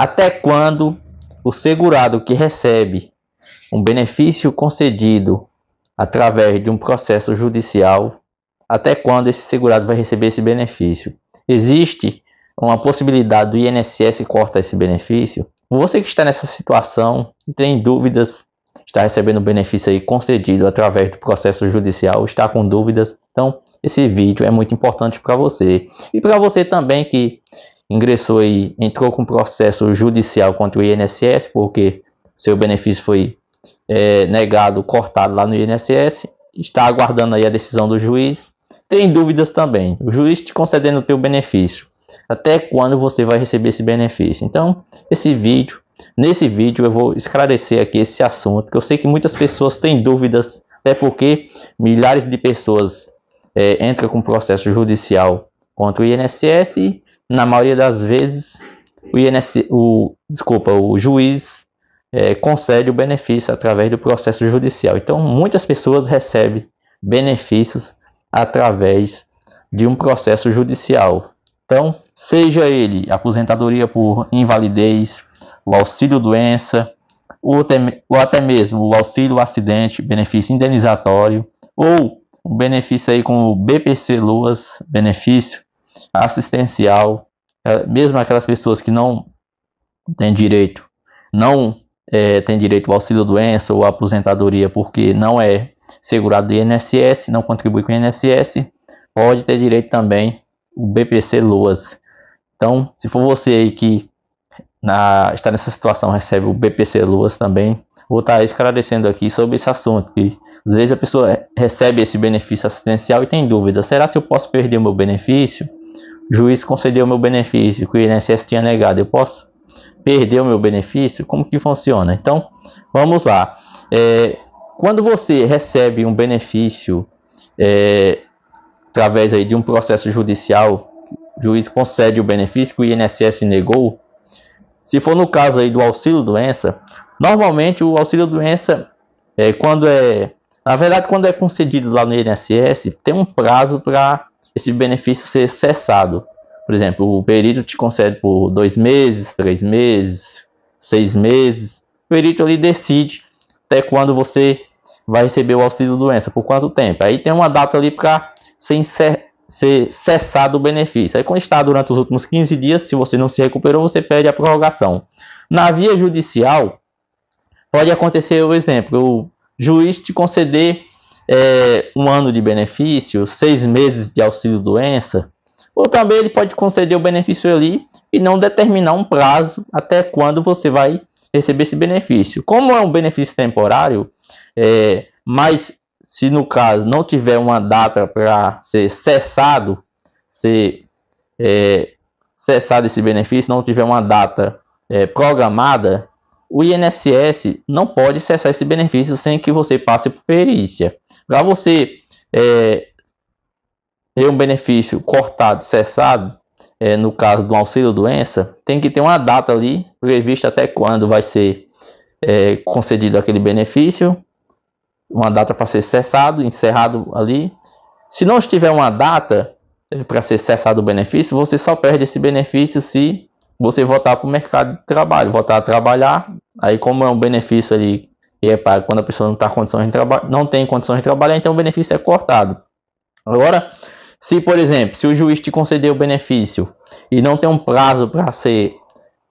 Até quando o segurado que recebe um benefício concedido através de um processo judicial, até quando esse segurado vai receber esse benefício? Existe uma possibilidade do INSS cortar esse benefício? Você que está nessa situação, tem dúvidas, está recebendo benefício aí concedido através do processo judicial, está com dúvidas, então esse vídeo é muito importante para você. E para você também que ingressou aí, entrou com processo judicial contra o INSS, porque seu benefício foi negado, cortado lá no INSS, está aguardando aí a decisão do juiz, tem dúvidas também, o juiz te concedendo o teu benefício, até quando você vai receber esse benefício? Então, nesse vídeo eu vou esclarecer aqui esse assunto, porque eu sei que muitas pessoas têm dúvidas, até porque milhares de pessoas entram com processo judicial contra o INSS e, na maioria das vezes, o juiz concede o benefício através do processo judicial. Então, muitas pessoas recebem benefícios através de um processo judicial. Então, seja ele aposentadoria por invalidez, o auxílio-doença, ou até mesmo o auxílio-acidente, benefício indenizatório, ou o benefício aí com o BPC-Loas, benefício assistencial, mesmo aquelas pessoas que não têm direito, tem direito ao auxílio-doença ou aposentadoria porque não é segurado do INSS, não contribui com o INSS, pode ter direito também o BPC-Loas. Então, se for você aí que está nessa situação, recebe o BPC-Loas também, vou estar esclarecendo aqui sobre esse assunto, que às vezes a pessoa recebe esse benefício assistencial e tem dúvida, será que eu posso perder o meu benefício? O juiz concedeu o meu benefício, que o INSS tinha negado, eu posso perder o meu benefício? Como que funciona? Então, vamos lá. Quando você recebe um benefício através aí de um processo judicial, o juiz concede o benefício que o INSS negou. Se for no caso aí do auxílio-doença, normalmente o auxílio-doença, quando é concedido lá no INSS, tem um prazo para esse benefício ser cessado. Por exemplo, o perito te concede por 2 meses, 3 meses, 6 meses. O perito ali decide até quando você vai receber o auxílio-doença, por quanto tempo. Aí tem uma data ali para ser cessado o benefício. Aí quando está durante os últimos 15 dias, se você não se recuperou, você pede a prorrogação. Na via judicial, pode acontecer o exemplo, o juiz te conceder 1 ano de benefício, 6 meses de auxílio-doença, ou também ele pode conceder o benefício ali e não determinar um prazo até quando você vai receber esse benefício. Como é um benefício temporário, mas se no caso não tiver uma data para ser cessado esse benefício, não tiver uma data programada, o INSS não pode cessar esse benefício sem que você passe por perícia. Para você ter um benefício cortado, cessado, no caso do auxílio-doença, tem que ter uma data ali prevista até quando vai ser concedido aquele benefício, uma data para ser cessado, encerrado ali. Se não estiver uma data para ser cessado o benefício, você só perde esse benefício se você voltar para o mercado de trabalho, voltar a trabalhar. Aí, como é um benefício ali que é pago quando a pessoa não tem condições de trabalhar, então o benefício é cortado. Agora, se por exemplo, se o juiz te conceder o benefício e não tem um prazo para ser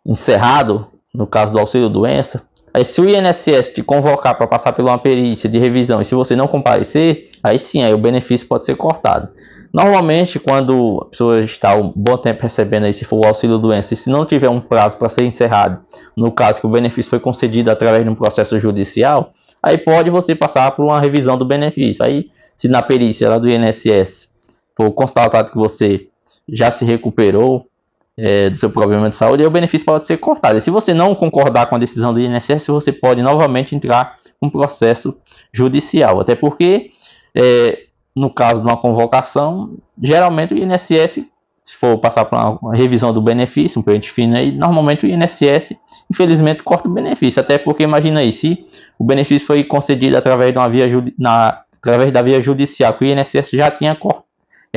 encerrado, no caso do auxílio-doença, aí se o INSS te convocar para passar por uma perícia de revisão e se você não comparecer, aí sim, aí o benefício pode ser cortado. Normalmente, quando a pessoa está um bom tempo recebendo aí, se for o auxílio-doença, e se não tiver um prazo para ser encerrado, no caso que o benefício foi concedido através de um processo judicial, aí pode você passar por uma revisão do benefício. Aí, se na perícia lá do INSS for constatado que você já se recuperou do seu problema de saúde, aí o benefício pode ser cortado. E se você não concordar com a decisão do INSS, você pode novamente entrar com um processo judicial. Até porque, no caso de uma convocação, geralmente o INSS, se for passar por uma revisão do benefício, um pente fino aí, normalmente o INSS, infelizmente, corta o benefício. Até porque, imagina aí, se o benefício foi concedido através de através da via judicial, que o INSS já tinha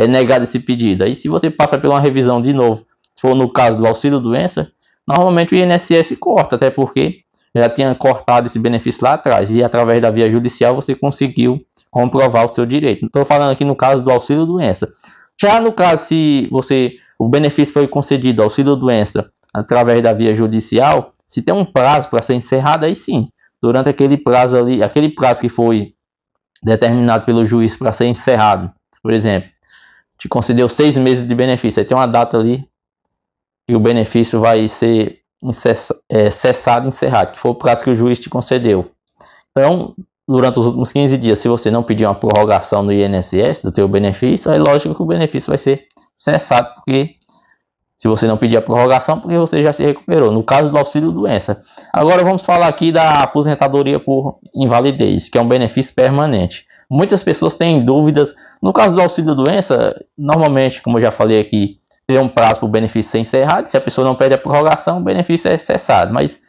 negado esse pedido. Aí, se você passa por uma revisão de novo, se for no caso do auxílio-doença, normalmente o INSS corta, até porque já tinha cortado esse benefício lá atrás, e através da via judicial você conseguiu comprovar o seu direito. Estou falando aqui no caso do auxílio doença. Já no caso, se o benefício foi concedido, auxílio doença, através da via judicial, se tem um prazo para ser encerrado, aí sim, durante aquele prazo ali, aquele prazo que foi determinado pelo juiz para ser encerrado, por exemplo, te concedeu 6 meses de benefício, aí tem uma data ali que o benefício vai ser cessado, encerrado, que foi o prazo que o juiz te concedeu. Então, durante os últimos 15 dias, se você não pedir uma prorrogação no INSS do teu benefício, é lógico que o benefício vai ser cessado, porque se você não pedir a prorrogação, porque você já se recuperou. No caso do auxílio doença. Agora vamos falar aqui da aposentadoria por invalidez, que é um benefício permanente. Muitas pessoas têm dúvidas. No caso do auxílio doença, normalmente, como eu já falei aqui, tem um prazo para o benefício ser encerrado. Se a pessoa não pede a prorrogação, o benefício é cessado. Mas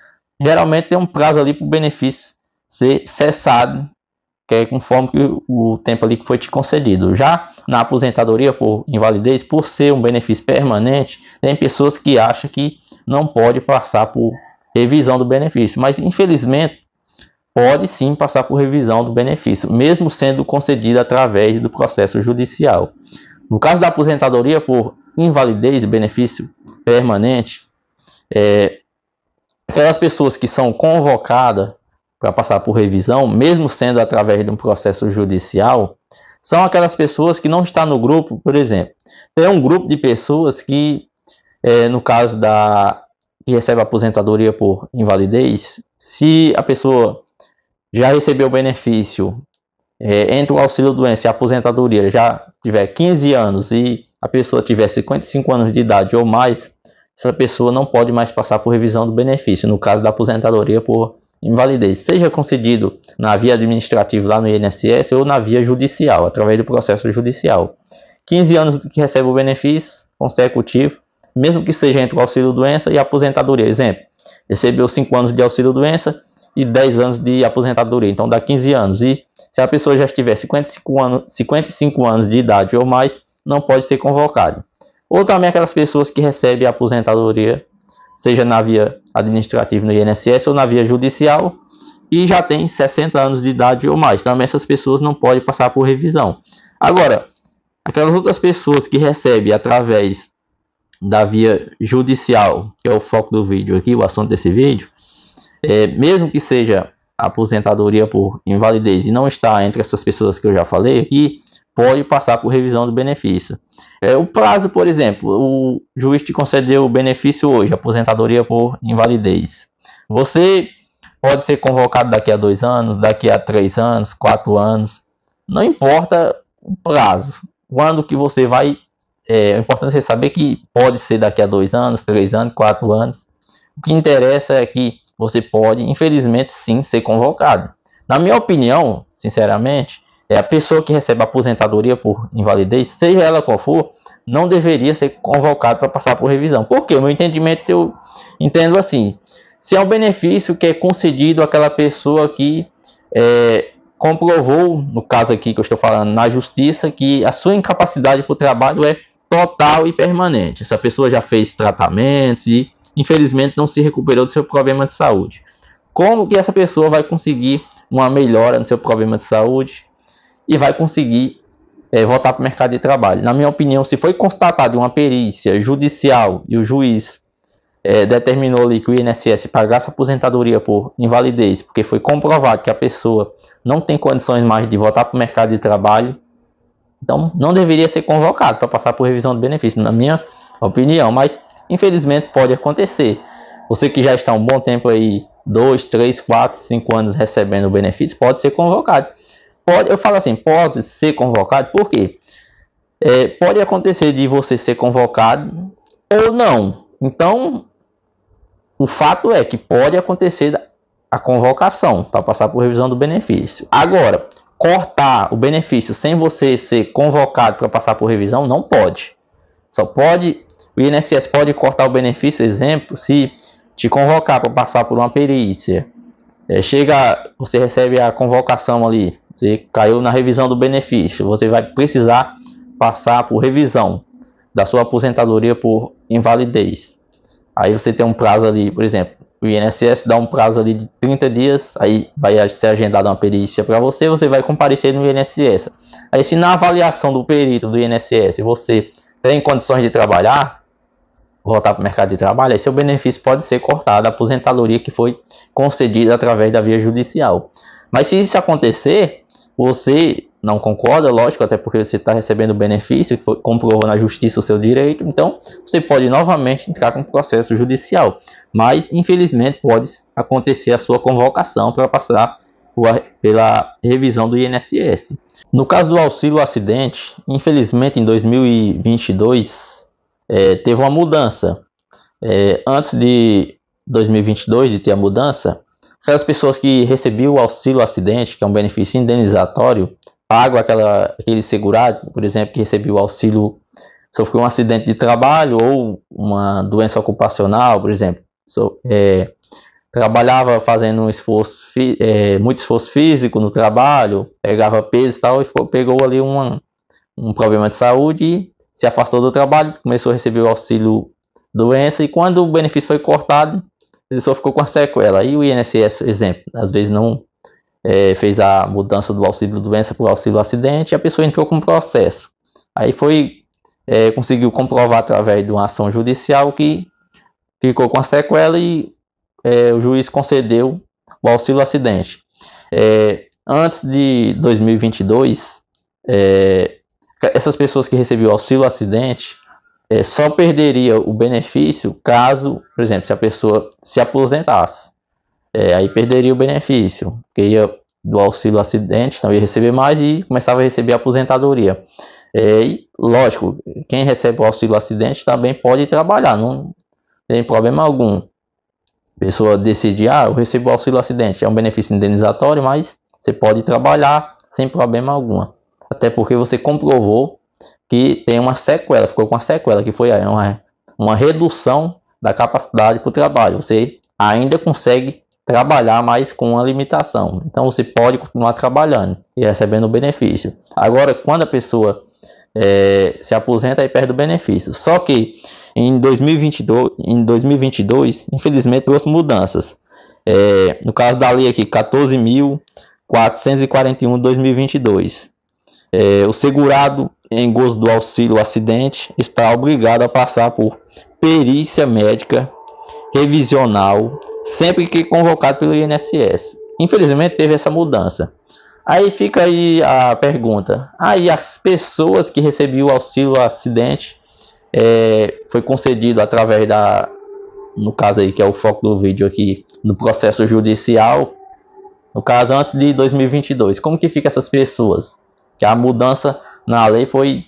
geralmente tem um prazo ali para o benefício ser cessado, que é conforme o tempo ali que foi te concedido. Já na aposentadoria por invalidez, por ser um benefício permanente, tem pessoas que acham que não pode passar por revisão do benefício, mas infelizmente pode sim passar por revisão do benefício, mesmo sendo concedido através do processo judicial. No caso da aposentadoria por invalidez, benefício permanente, aquelas pessoas que são convocadas para passar por revisão, mesmo sendo através de um processo judicial, são aquelas pessoas que não estão no grupo. Por exemplo, tem um grupo de pessoas que, no caso que recebe aposentadoria por invalidez, se a pessoa já recebeu o benefício, entre o auxílio doença e a aposentadoria já tiver 15 anos e a pessoa tiver 55 anos de idade ou mais, essa pessoa não pode mais passar por revisão do benefício, no caso da aposentadoria por invalidez, seja concedido na via administrativa lá no INSS ou na via judicial, através do processo judicial. 15 anos que recebe o benefício consecutivo, mesmo que seja entre o auxílio doença e a aposentadoria. Exemplo, recebeu 5 anos de auxílio doença e 10 anos de aposentadoria, então dá 15 anos. E se a pessoa já estiver 55 anos de idade ou mais, não pode ser convocado. Ou também aquelas pessoas que recebem a aposentadoria, seja na via administrativa no INSS ou na via judicial, e já tem 60 anos de idade ou mais. Também essas pessoas não podem passar por revisão. Agora, aquelas outras pessoas que recebem através da via judicial, que é o foco do vídeo aqui, o assunto desse vídeo, mesmo que seja aposentadoria por invalidez e não está entre essas pessoas que eu já falei aqui, pode passar por revisão do benefício. O prazo, por exemplo, o juiz te concedeu o benefício hoje, aposentadoria por invalidez. Você pode ser convocado daqui a 2 anos, daqui a 3 anos, 4 anos, não importa o prazo. Quando que você vai, é importante você saber que pode ser daqui a 2 anos, 3 anos, 4 anos. O que interessa é que você pode, infelizmente, sim, ser convocado. Na minha opinião, sinceramente, a pessoa que recebe aposentadoria por invalidez, seja ela qual for, não deveria ser convocado para passar por revisão. Por quê? O meu entendimento, eu entendo assim, se é um benefício que é concedido àquela pessoa que comprovou, no caso aqui que eu estou falando, na justiça, que a sua incapacidade para o trabalho é total e permanente. Essa pessoa já fez tratamentos e, infelizmente, não se recuperou do seu problema de saúde. Como que essa pessoa vai conseguir uma melhora no seu problema de saúde e vai conseguir voltar para o mercado de trabalho? Na minha opinião, se foi constatado uma perícia judicial e o juiz determinou ali que o INSS pagasse aposentadoria por invalidez, porque foi comprovado que a pessoa não tem condições mais de voltar para o mercado de trabalho, então não deveria ser convocado para passar por revisão de benefício, na minha opinião. Mas infelizmente pode acontecer. Você que já está um bom tempo aí, 2, 3, 4, 5 anos recebendo o benefício, pode ser convocado. Eu falo assim, pode ser convocado, por quê? Pode acontecer de você ser convocado ou não. Então, o fato é que pode acontecer a convocação para passar por revisão do benefício. Agora, cortar o benefício sem você ser convocado para passar por revisão, não pode. Só pode, o INSS pode cortar o benefício, exemplo, se te convocar para passar por uma perícia. Você recebe a convocação ali, você caiu na revisão do benefício, você vai precisar passar por revisão da sua aposentadoria por invalidez. Aí você tem um prazo ali, por exemplo, o INSS dá um prazo ali de 30 dias, aí vai ser agendada uma perícia para você, você vai comparecer no INSS. Aí se na avaliação do perito do INSS você tem condições de trabalhar, voltar para o mercado de trabalho, aí seu benefício pode ser cortado, a aposentadoria que foi concedida através da via judicial. Mas se isso acontecer, você não concorda, lógico, até porque você está recebendo o benefício, que comprovou na justiça o seu direito, então você pode novamente entrar com um processo judicial. Mas, infelizmente, pode acontecer a sua convocação para passar pela revisão do INSS. No caso do auxílio acidente, infelizmente em 2022 teve uma mudança. Antes de 2022 de ter a mudança, aquelas pessoas que recebiam o auxílio acidente, que é um benefício indenizatório, pago aquele segurado, por exemplo, que recebeu o auxílio, sofreu um acidente de trabalho ou uma doença ocupacional, por exemplo, trabalhava fazendo muito esforço físico no trabalho, pegava peso e tal, e pegou ali um problema de saúde e se afastou do trabalho, começou a receber o auxílio doença, e quando o benefício foi cortado, ele só ficou com a sequela. Aí o INSS, exemplo, às vezes não fez a mudança do auxílio doença para o auxílio acidente, e a pessoa entrou com um processo. Aí conseguiu comprovar através de uma ação judicial que ficou com a sequela e o juiz concedeu o auxílio acidente. Antes de 2022, essas pessoas que recebiam o auxílio acidente só perderia o benefício caso, por exemplo, se a pessoa se aposentasse. Aí perderia o benefício, porque ia do auxílio acidente, não ia receber mais e começava a receber a aposentadoria. E, lógico, quem recebe o auxílio acidente também pode trabalhar, não tem problema algum. A pessoa decide, eu recebo o auxílio acidente, é um benefício indenizatório, mas você pode trabalhar sem problema algum. Até porque você comprovou que tem uma sequela, ficou com uma sequela, que foi uma redução da capacidade para o trabalho. Você ainda consegue trabalhar, mas com uma limitação. Então você pode continuar trabalhando e recebendo o benefício. Agora, quando a pessoa se aposenta, aí perde o benefício. Só que em 2022, infelizmente, trouxe mudanças. No caso da lei aqui, 14.441 de 2022. O segurado em gozo do auxílio acidente está obrigado a passar por perícia médica revisional sempre que convocado pelo INSS. Infelizmente teve essa mudança. Aí fica aí a pergunta: aí as pessoas que recebiam o auxílio acidente foi concedido através no caso aí que é o foco do vídeo aqui, no processo judicial, no caso antes de 2022, como que fica essas pessoas? Que a mudança na lei foi,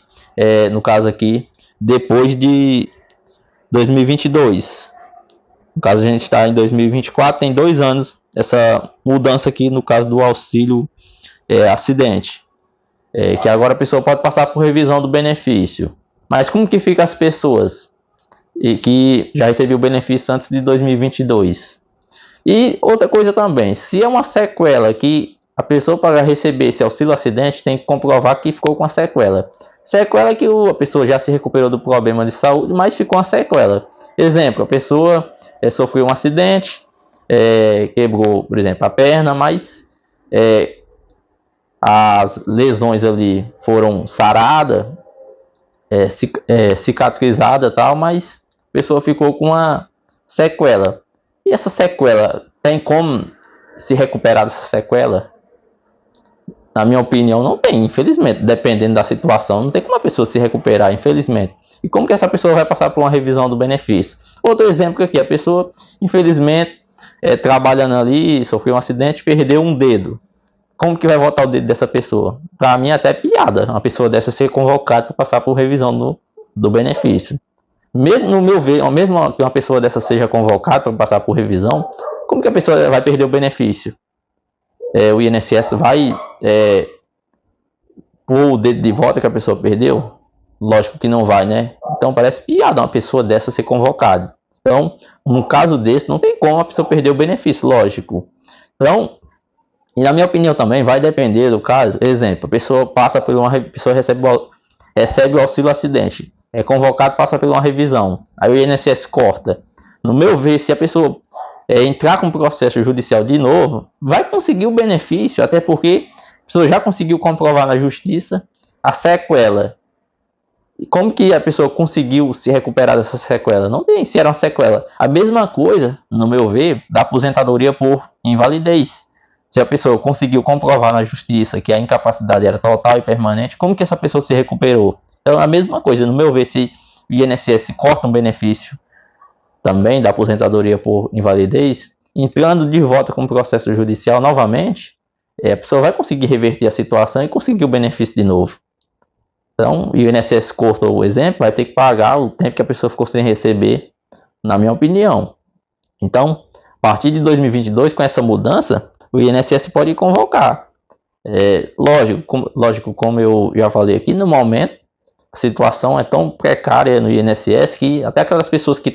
no caso aqui, depois de 2022. No caso a gente está em 2024, tem 2 anos essa mudança aqui no caso do auxílio acidente. Que agora a pessoa pode passar por revisão do benefício. Mas como que fica as pessoas que já receberam o benefício antes de 2022? E outra coisa também, se é uma sequela que a pessoa para receber esse auxílio acidente tem que comprovar que ficou com a sequela. Sequela é que a pessoa já se recuperou do problema de saúde, mas ficou uma sequela. Exemplo, a pessoa sofreu um acidente, quebrou, por exemplo, a perna, mas as lesões ali foram saradas, cicatrizadas e tal, mas a pessoa ficou com uma sequela. E essa sequela, tem como se recuperar dessa sequela? Na minha opinião, não tem, infelizmente. Dependendo da situação, não tem como a pessoa se recuperar, infelizmente. E como que essa pessoa vai passar por uma revisão do benefício? Outro exemplo aqui, a pessoa, infelizmente, trabalhando ali, sofreu um acidente, perdeu um dedo. Como que vai voltar o dedo dessa pessoa? Para mim, até piada uma pessoa dessa ser convocada para passar por revisão do benefício. Mesmo no meu ver, mesmo que uma pessoa dessa seja convocada para passar por revisão, como que a pessoa vai perder o benefício? O INSS vai pôr o dedo de volta que a pessoa perdeu? Lógico que não vai, né? Então parece piada uma pessoa dessa ser convocada. Então, no caso desse, não tem como a pessoa perder o benefício, lógico. Então, e na minha opinião também, vai depender do caso. Exemplo, a pessoa passa por uma pessoa recebe o auxílio acidente. É convocado, passa por uma revisão. Aí o INSS corta. No meu ver, se a pessoa entrar com o processo judicial de novo, vai conseguir o benefício, até porque a pessoa já conseguiu comprovar na justiça a sequela. E como que a pessoa conseguiu se recuperar dessa sequela? Não tem se era uma sequela. A mesma coisa, no meu ver, da aposentadoria por invalidez. Se a pessoa conseguiu comprovar na justiça que a incapacidade era total e permanente, como que essa pessoa se recuperou? Então, a mesma coisa, no meu ver, se o INSS corta um benefício também da aposentadoria por invalidez, entrando de volta com o processo judicial novamente, a pessoa vai conseguir reverter a situação e conseguir o benefício de novo. Então, o INSS cortou o exemplo, vai ter que pagar o tempo que a pessoa ficou sem receber, na minha opinião. Então, a partir de 2022, com essa mudança, o INSS pode convocar. Lógico, como eu já falei aqui, no momento, a situação é tão precária no INSS que até aquelas pessoas que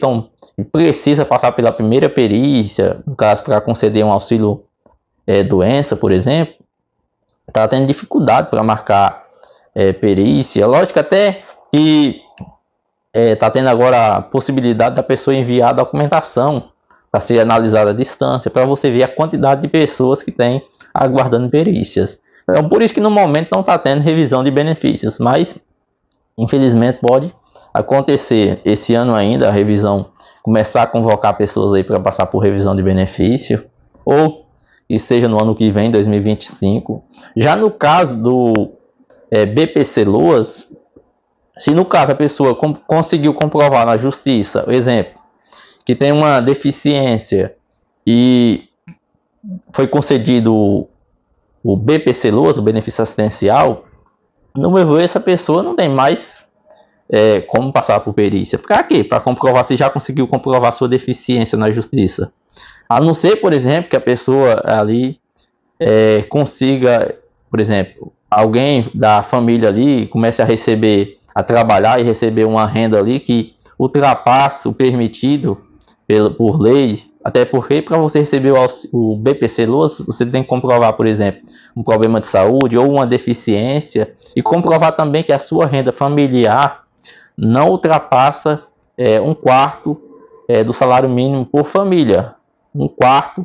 precisam passar pela primeira perícia, no caso, para conceder um auxílio doença, por exemplo, está tendo dificuldade para marcar perícia. Lógico até que está tendo agora a possibilidade da pessoa enviar a documentação para ser analisada à distância, para você ver a quantidade de pessoas que tem aguardando perícias. Então, por isso que no momento não está tendo revisão de benefícios, mas infelizmente pode acontecer esse ano ainda a revisão, começar a convocar pessoas aí para passar por revisão de benefício, ou que seja no ano que vem, 2025. Já no caso do BPC Loas, se no caso a pessoa conseguiu comprovar na justiça, por exemplo, que tem uma deficiência e foi concedido o BPC Loas, o benefício assistencial, no meu ver, essa pessoa não tem mais como passar por perícia. Para quê? Para comprovar se já conseguiu comprovar sua deficiência na justiça. A não ser, por exemplo, que a pessoa ali consiga, por exemplo, alguém da família ali comece a trabalhar e receber uma renda ali que ultrapassa o permitido por lei, até porque para você receber o BPC Loas, você tem que comprovar, por exemplo, um problema de saúde ou uma deficiência e comprovar também que a sua renda familiar não ultrapassa 1/4 do salário mínimo por família. 1/4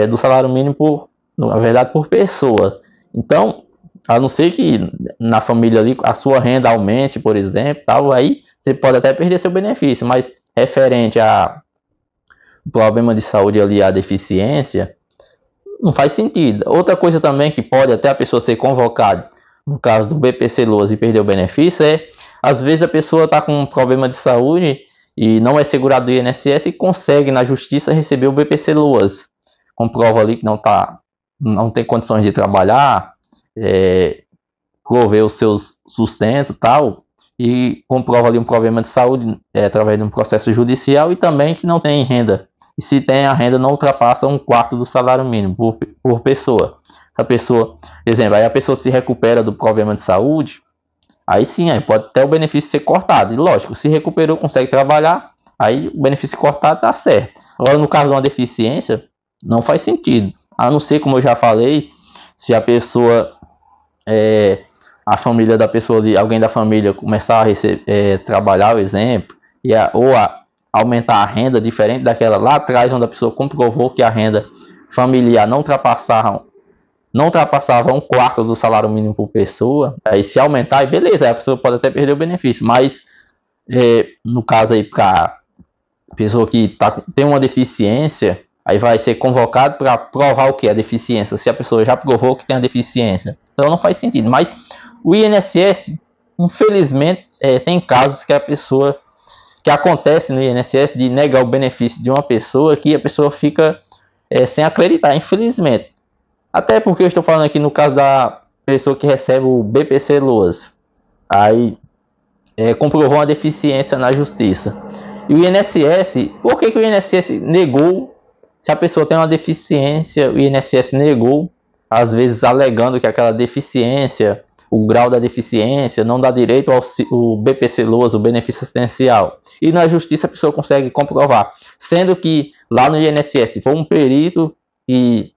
do salário mínimo na verdade, por pessoa. Então, a não ser que na família ali a sua renda aumente, por exemplo, tal, aí você pode até perder seu benefício, mas referente a problema de saúde ali, a deficiência, não faz sentido. Outra coisa também que pode até a pessoa ser convocada, no caso do BPC Loas e perder o benefício, às vezes a pessoa está com um problema de saúde e não é segurado do INSS e consegue na justiça receber o BPC Loas. Comprova ali que não tem condições de trabalhar, prover os seus sustentos e tal, e comprova ali um problema de saúde através de um processo judicial e também que não tem renda. E se tem, a renda não ultrapassa 1/4 do salário mínimo por pessoa. Essa pessoa, por exemplo, aí a pessoa se recupera do problema de saúde, aí sim, aí pode até o benefício ser cortado. E lógico, se recuperou, consegue trabalhar, aí o benefício cortado está certo. Agora, no caso de uma deficiência, não faz sentido. A não ser, como eu já falei, se a pessoa, a família da pessoa, alguém da família começar a trabalhar, por exemplo, aumentar a renda diferente daquela lá atrás, onde a pessoa comprovou que a renda familiar não ultrapassava 1/4 do salário mínimo por pessoa. Aí se aumentar, aí beleza, aí a pessoa pode até perder o benefício, mas no caso aí para a pessoa que tem uma deficiência, aí vai ser convocado para provar o que? A deficiência, se a pessoa já provou que tem a deficiência. Então não faz sentido, mas o INSS, infelizmente, tem casos que acontece no INSS de negar o benefício de uma pessoa que a pessoa fica sem acreditar, infelizmente. Até porque eu estou falando aqui no caso da pessoa que recebe o BPC Loas. Aí comprovou uma deficiência na justiça. E o INSS, por que o INSS negou? Se a pessoa tem uma deficiência, o INSS negou, às vezes alegando que aquela deficiência, o grau da deficiência, não dá direito ao BPC Loas, o benefício assistencial. E na justiça a pessoa consegue comprovar. Sendo que lá no INSS foi um perito que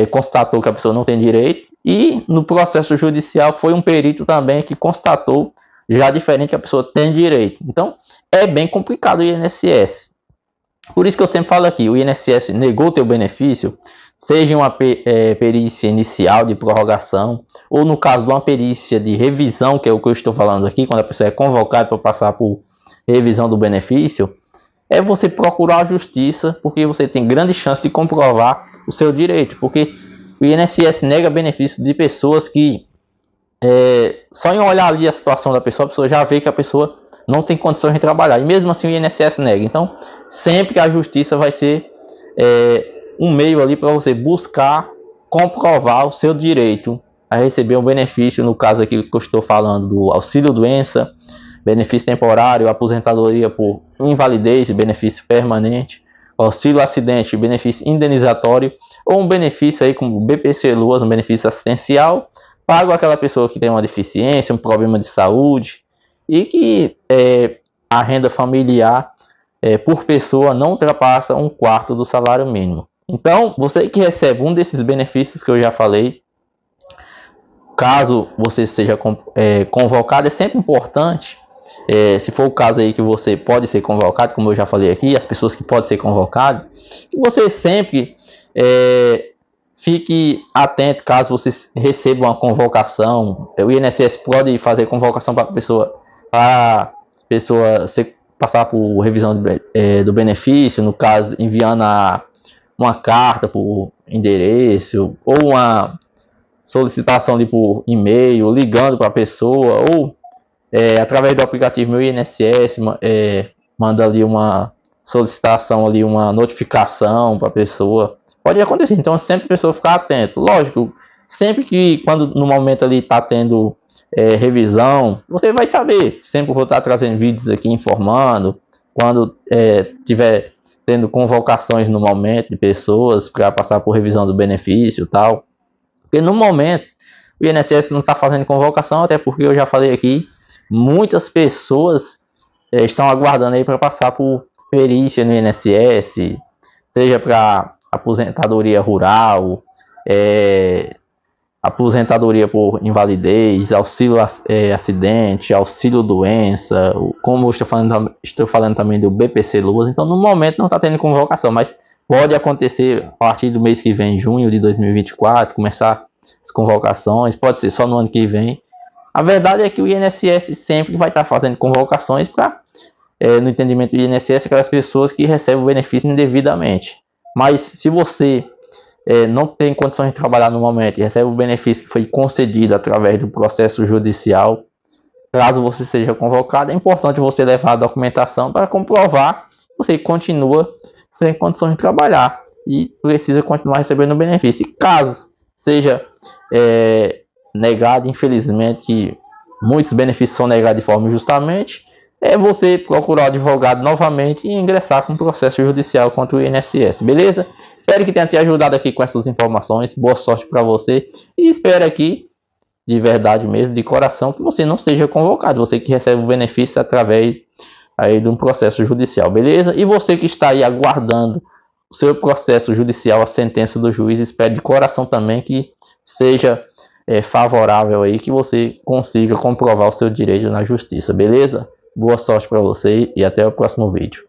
constatou que a pessoa não tem direito, e no processo judicial foi um perito também que constatou já diferente que a pessoa tem direito. Então é bem complicado o INSS. Por isso que eu sempre falo aqui, o INSS negou teu benefício, seja uma perícia inicial de prorrogação, ou no caso de uma perícia de revisão, que é o que eu estou falando aqui, quando a pessoa é convocada para passar por revisão do benefício, é você procurar a justiça, porque você tem grande chance de comprovar o seu direito, porque o INSS nega benefícios de pessoas que só em olhar ali a situação da pessoa, a pessoa já vê que a pessoa não tem condições de trabalhar, e mesmo assim o INSS nega. Então, sempre que a justiça vai ser um meio ali para você buscar comprovar o seu direito a receber um benefício, no caso aqui que eu estou falando do auxílio-doença, benefício temporário, aposentadoria por invalidez e benefício permanente, auxílio-acidente, benefício indenizatório, ou um benefício aí como BPC-LOAS, um benefício assistencial, pago àquela pessoa que tem uma deficiência, um problema de saúde, e que a renda familiar por pessoa não ultrapassa 1/4 do salário mínimo. Então, você que recebe um desses benefícios que eu já falei, caso você seja convocado, é sempre importante, se for o caso aí que você pode ser convocado, como eu já falei aqui, as pessoas que podem ser convocadas, que você sempre fique atento caso você receba uma convocação. O INSS pode fazer convocação para a pessoa passar por revisão do benefício, no caso enviando uma carta por endereço, ou uma solicitação ali por e-mail, ligando para a pessoa, ou através do aplicativo Meu INSS, manda ali uma solicitação, ali uma notificação para a pessoa. Pode acontecer, então sempre a pessoa ficar atento. Lógico, sempre que quando no momento ali está tendo revisão, você vai saber. Sempre vou estar trazendo vídeos aqui informando. Quando tiver tendo convocações no momento de pessoas para passar por revisão do benefício e tal. Porque no momento o INSS não está fazendo convocação, até porque eu já falei aqui, muitas pessoas estão aguardando aí para passar por perícia no INSS, seja para aposentadoria rural, aposentadoria por invalidez, auxílio acidente, auxílio doença, como eu estou falando também do BPC-LOAS. Então no momento não está tendo convocação, mas pode acontecer a partir do mês que vem, junho de 2024, começar as convocações, pode ser só no ano que vem. A verdade é que o INSS sempre vai estar fazendo convocações para, no entendimento do INSS, aquelas pessoas que recebem o benefício indevidamente. Mas se você não tem condições de trabalhar no momento e recebe o benefício que foi concedido através do processo judicial, caso você seja convocado, é importante você levar a documentação para comprovar que você continua sem condições de trabalhar e precisa continuar recebendo o benefício. E caso seja negado, infelizmente, que muitos benefícios são negados de forma injustamente, é você procurar o advogado novamente e ingressar com um processo judicial contra o INSS, beleza? Espero que tenha te ajudado aqui com essas informações, boa sorte para você e espero aqui, de verdade mesmo, de coração, que você não seja convocado, você que recebe o benefício através aí de um processo judicial, beleza? E você que está aí aguardando o seu processo judicial, a sentença do juiz, espero de coração também que seja favorável aí, que você consiga comprovar o seu direito na justiça, beleza? Boa sorte para você e até o próximo vídeo.